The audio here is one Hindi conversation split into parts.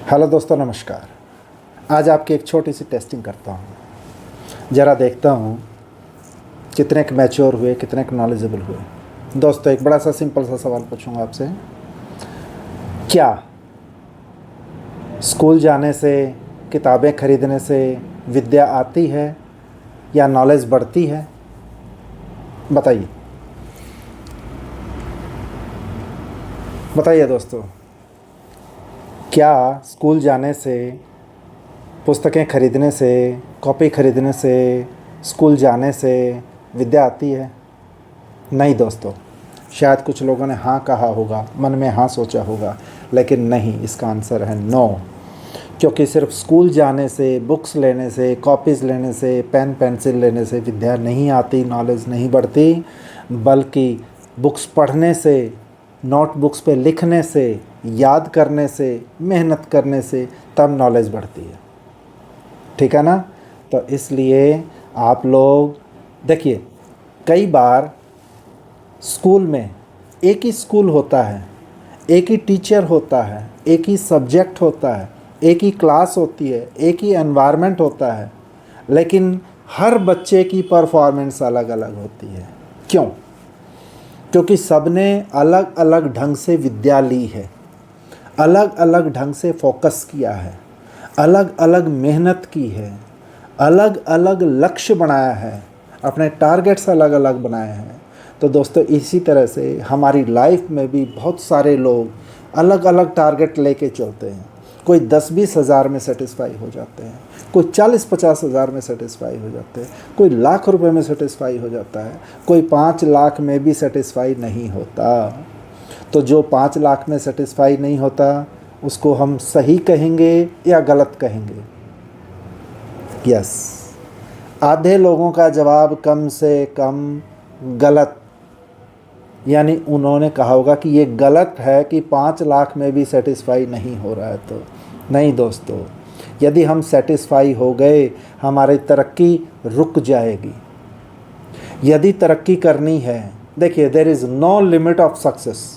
हेलो दोस्तों, नमस्कार। आज आपकी एक छोटी सी टेस्टिंग करता हूँ। ज़रा देखता हूँ कितने के मैच्योर हुए, कितने के नॉलेजेबल हुए। दोस्तों, एक बड़ा सा सिंपल सा सवाल पूछूंगा आपसे। क्या स्कूल जाने से, किताबें खरीदने से विद्या आती है या नॉलेज बढ़ती है? बताइए बताइए दोस्तों, क्या स्कूल जाने से, पुस्तकें खरीदने से, कॉपी खरीदने से, स्कूल जाने से विद्या आती है? नहीं दोस्तों। शायद कुछ लोगों ने हाँ कहा होगा, मन में हाँ सोचा होगा, लेकिन नहीं, इसका आंसर है नो। क्योंकि सिर्फ स्कूल जाने से, बुक्स लेने से, कॉपीज़ लेने से, पेन पेंसिल लेने से विद्या नहीं आती, नॉलेज नहीं बढ़ती, बल्कि बुक्स पढ़ने से, नोटबुक्स पे लिखने से, याद करने से, मेहनत करने से तब नॉलेज बढ़ती है। ठीक है ना? तो इसलिए आप लोग देखिए, कई बार स्कूल में एक ही स्कूल होता है, एक ही टीचर होता है, एक ही सब्जेक्ट होता है, एक ही क्लास होती है, एक ही एनवायरनमेंट होता है, लेकिन हर बच्चे की परफॉर्मेंस अलग अलग होती है। क्यों? क्योंकि सबने अलग अलग ढंग से विद्या ली है, अलग अलग ढंग से फोकस किया है, अलग अलग मेहनत की है, अलग अलग लक्ष्य बनाया है, अपने टारगेट्स अलग अलग बनाए हैं। तो दोस्तों, इसी तरह से हमारी लाइफ में भी बहुत सारे लोग अलग अलग टारगेट लेके चलते हैं। कोई 10-20 हज़ार में सेटिस्फाई हो जाते हैं, कोई 40-50 हज़ार में सेटिस्फाई हो जाते हैं, कोई लाख रुपए में सेटिस्फाई हो जाता है, कोई 5 लाख में भी सेटिस्फाई नहीं होता। तो जो 5 लाख में सेटिस्फाई नहीं होता, उसको हम सही कहेंगे या गलत कहेंगे? यस, आधे लोगों का जवाब कम से कम गलत, यानी उन्होंने कहा होगा कि ये गलत है कि 5 लाख में भी सेटिस्फाई नहीं हो रहा है। तो नहीं दोस्तों, यदि हम सेटिस्फाई हो गए, हमारी तरक्की रुक जाएगी। यदि तरक्की करनी है, देखिए, there is no limit of success.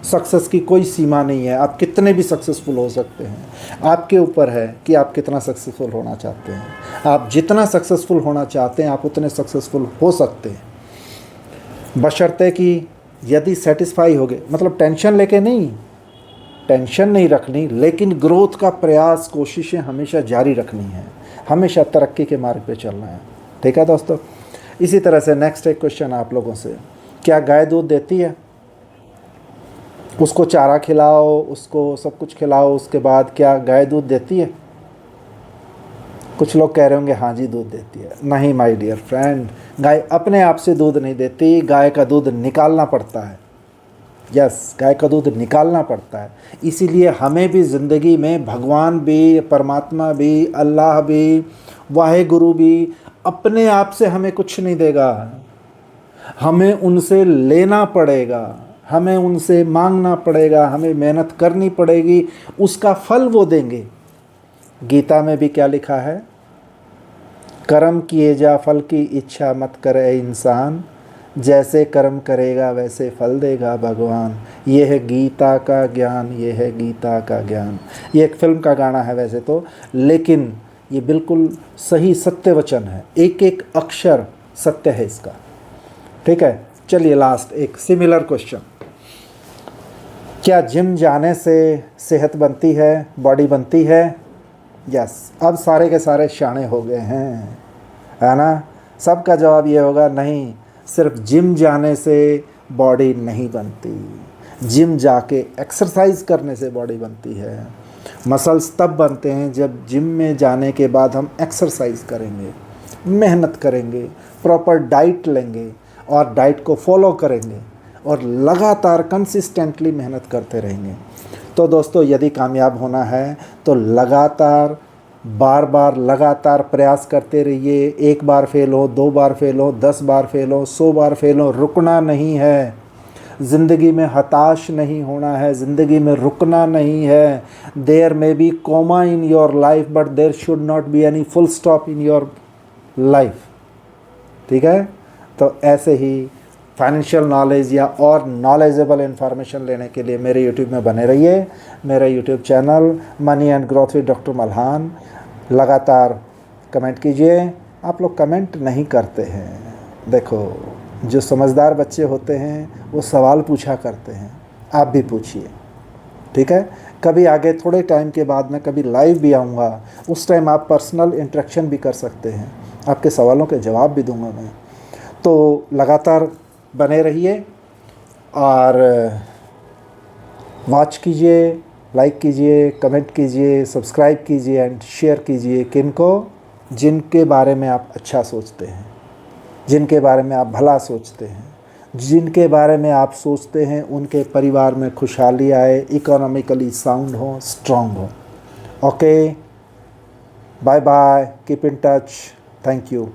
Success की कोई सीमा नहीं है। आप कितने भी सक्सेसफुल हो सकते हैं। आपके ऊपर है कि आप कितना सक्सेसफुल होना चाहते हैं। आप जितना सक्सेसफुल होना चाहते हैं, आप उतने सक्सेसफुल हो सकते हैं, बशर्ते कि यदि सेटिस्फाई हो गए। मतलब टेंशन लेके नहीं, टेंशन नहीं रखनी, लेकिन ग्रोथ का प्रयास, कोशिशें हमेशा जारी रखनी है, हमेशा तरक्की के मार्ग पे चलना है। ठीक है दोस्तों? इसी तरह से नेक्स्ट एक क्वेश्चन आप लोगों से, क्या गाय दूध देती है? उसको चारा खिलाओ, उसको सब कुछ खिलाओ, उसके बाद क्या गाय दूध देती है? कुछ लोग कह रहे होंगे हाँ जी दूध देती है। नहीं माय डियर फ्रेंड, गाय अपने आप से दूध नहीं देती, गाय का दूध निकालना पड़ता है। यस, गाय का दूध निकालना पड़ता है। इसीलिए हमें भी ज़िंदगी में भगवान भी, परमात्मा भी, अल्लाह भी, वाहेगुरु भी अपने आप से हमें कुछ नहीं देगा। हमें उनसे लेना पड़ेगा, हमें उनसे मांगना पड़ेगा, हमें मेहनत करनी पड़ेगी, उसका फल वो देंगे। गीता में भी क्या लिखा है? कर्म किए जा, फल की इच्छा मत करे इंसान, जैसे कर्म करेगा वैसे फल देगा भगवान। ये है गीता का ज्ञान, ये है गीता का ज्ञान। ये एक फिल्म का गाना है वैसे तो, लेकिन ये बिल्कुल सही सत्य वचन है। एक एक अक्षर सत्य है इसका। ठीक है, चलिए लास्ट एक सिमिलर क्वेश्चन। क्या जिम जाने से सेहत बनती है, बॉडी बनती है? यस, अब सारे के सारे शाणे हो गए हैं, है ना? सबका जवाब ये होगा नहीं, सिर्फ जिम जाने से बॉडी नहीं बनती। जिम जाके एक्सरसाइज करने से बॉडी बनती है। मसल्स तब बनते हैं जब जिम में जाने के बाद हम एक्सरसाइज करेंगे, मेहनत करेंगे, प्रॉपर डाइट लेंगे और डाइट को फॉलो करेंगे और लगातार कंसिस्टेंटली मेहनत करते रहेंगे। तो दोस्तों, यदि कामयाब होना है तो लगातार, बार बार लगातार प्रयास करते रहिए। एक बार फेल हो, 2 बार फेल हो, 10 बार फेल हो, 100 बार फेल हो, रुकना नहीं है। ज़िंदगी में हताश नहीं होना है, ज़िंदगी में रुकना नहीं है। There may be comma in your life, but there should not be any full stop in your life. ठीक है? तो ऐसे ही फाइनेंशियल नॉलेज या और नॉलेजेबल इन्फॉर्मेशन लेने के लिए मेरे यूट्यूब में बने रहिए। मेरा YouTube channel money and growth with doctor Malhan. लगातार कमेंट कीजिए। आप लोग कमेंट नहीं करते हैं। देखो, जो समझदार बच्चे होते हैं वो सवाल पूछा करते हैं, आप भी पूछिए, ठीक है। कभी आगे थोड़े टाइम के बाद मैं कभी लाइव भी आऊँगा, उस टाइम आप पर्सनल इंटरेक्शन भी कर सकते हैं, आपके सवालों के जवाब भी दूंगा मैं। तो लगातार बने रहिए और वॉच कीजिए, लाइक कीजिए, कमेंट कीजिए, सब्सक्राइब कीजिए एंड शेयर कीजिए किनको, जिनके बारे में आप अच्छा सोचते हैं, जिनके बारे में आप भला सोचते हैं, जिनके बारे में आप सोचते हैं उनके परिवार में खुशहाली आए, इकोनॉमिकली साउंड हो, स्ट्रांग हो। Okay, bye bye, keep in touch, thank you.